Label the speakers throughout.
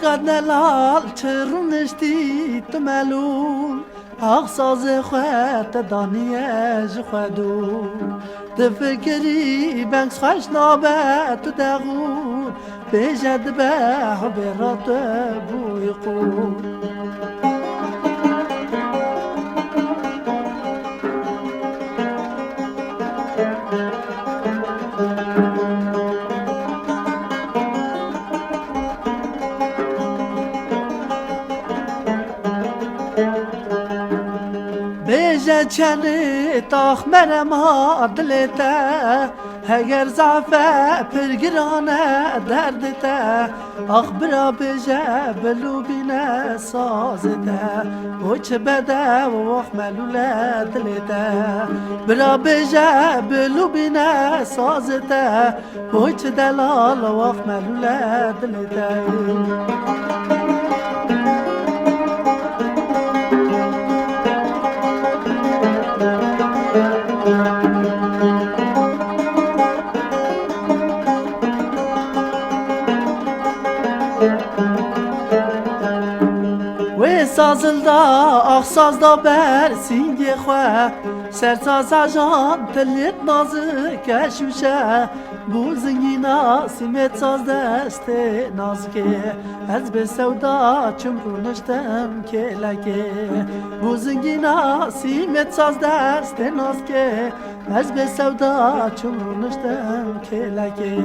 Speaker 1: قدلال چرنشتی تو ملول اغساز خواه تدانیه جخدو تفکری بنکس خوش نابه تو دغول بیجد به حبرات بوی قول بیجه چنی تاخ مرم ها دلتا هگر زعفه پرگرانه دردتا اخبرا بیجه بلو بینه سازتا و چه بده و وقت ملوله دلتا برا بیجه بلو بینه سازتا و چه دلال و وقت ملوله دلتا و سازل دا آخساز دا بر سینگی خواه سرساز جان تلیت نازک شوشه بو زنگینا سیمت ساز دست نازکه از به سودا چمرو نشتم که لکه بو زنگینا سیمت ساز دست نازکه از به سودا چمرو نشتم که لکه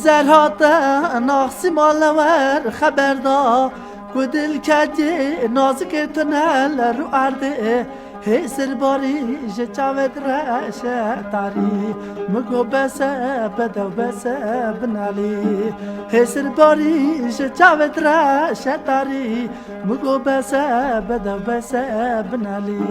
Speaker 1: زرهاتا ناخسی مالور خبردا و دل کجی نازک تنل رو عرده هسر باری جچاوت رشه تاری مگو بسه بدو بسه بنالی هسر باری جچاوت رشه تاری مگو بسه بدو بسه بنالی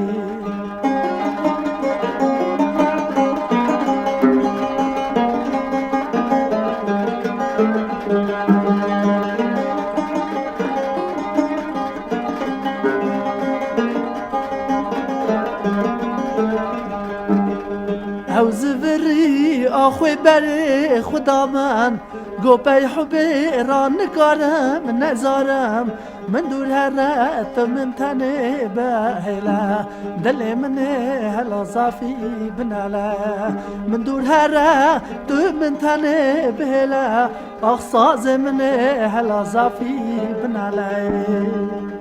Speaker 1: حوز بری آخوی بری خدا من گوپی حبی را نکارم نزارم من دور هرت من تنه بهلا دل من هلا صافی بنالا من دور هرت من تنه بهلا آخ ساز من هلا صافی بنالا